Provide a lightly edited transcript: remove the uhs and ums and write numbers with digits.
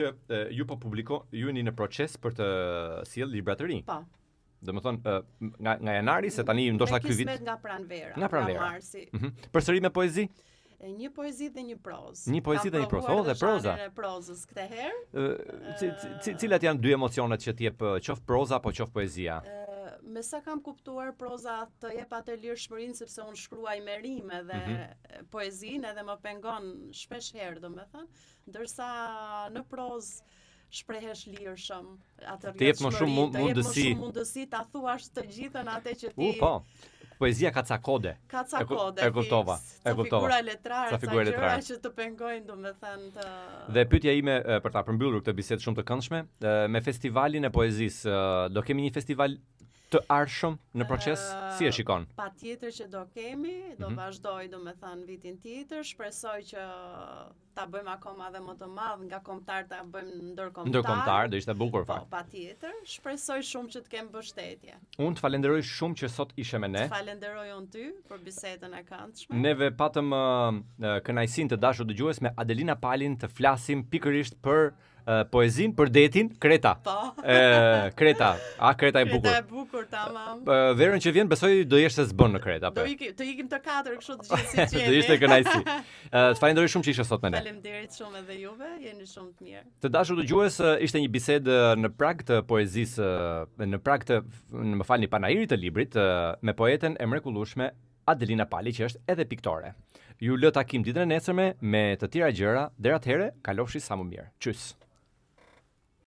Ju jeni në proces për të sjellë libratëri. Po. Domethënë nga janari se tani ndoshta ky vit nga pranvera. Nga pranvera. Marsi. Përsëri me poezi? Një poezi dhe një prozë. Një poezi dhe një prozë. Dhe proza. Kam prozës këtë herë. Cilat janë dy emocionet që t'jep qoftë proza apo qoftë poezia? Me sa kam kuptuar, proza të jep atë lirshmërinë sepse unë shkruaj me rime dhe poezinë edhe më pengon shpesh herë, domethënë, ndërsa në prozë shprehesh lirshëm, atë të jep më shumë mundësi ta thuash të gjithën atë që ti. Po. Poezia ka ca kode. Ka ca kode. E kuptova. Figura letrare, ca gjëra që të pengojnë, domethënë të. Dhe pyetja ime për ta përmbyllur këtë bisedë shumë të këndshme, me festivalin e poezisë, do kemi një festival të ardhshëm në proces? Si e shikon? Patjetër që do kemi, do vazhdoj domethënë vitin tjetër, shpresoj që ta bëjmë akoma dhe më të madh, nga kombëtar ta bëjmë ndërkombëtar. Ndërkombëtar, do ishte bukur fakt. Po, patjetër, shpresoj shumë që të kem mbështetje. Unë të falenderoj shumë që sot ishe me ne. Të falenderoj unë ty për bisedën e këndshme. Neve patëm kënaqësinë të dashur dëgjues me Adelina Palin të flasim pikërisht për poezin, për detin, Kreta. Po. Kreta. Kreta e bukur. Kreta e bukur, tamam. Verën që vjen besoj do jesh se s'bën në Kreta. Të ikim të katër kështu të gjithë si jeni. Do ishte kënaqësi. Të falenderoj shumë që ishe sot me ne. Faleminderit shumë edhe juve, jeni shumë të mirë. Të dashur dëgjues, ishte një bisedë në prag të poezisë, në prag të, më falni, panairit të librit me poeten e mrekullueshme Adelina Pali, që është edhe piktore. Ju lë takim ditën e nesërme me të tjera gjëra, deri atëherë kalofshi sa më mirë. Qys.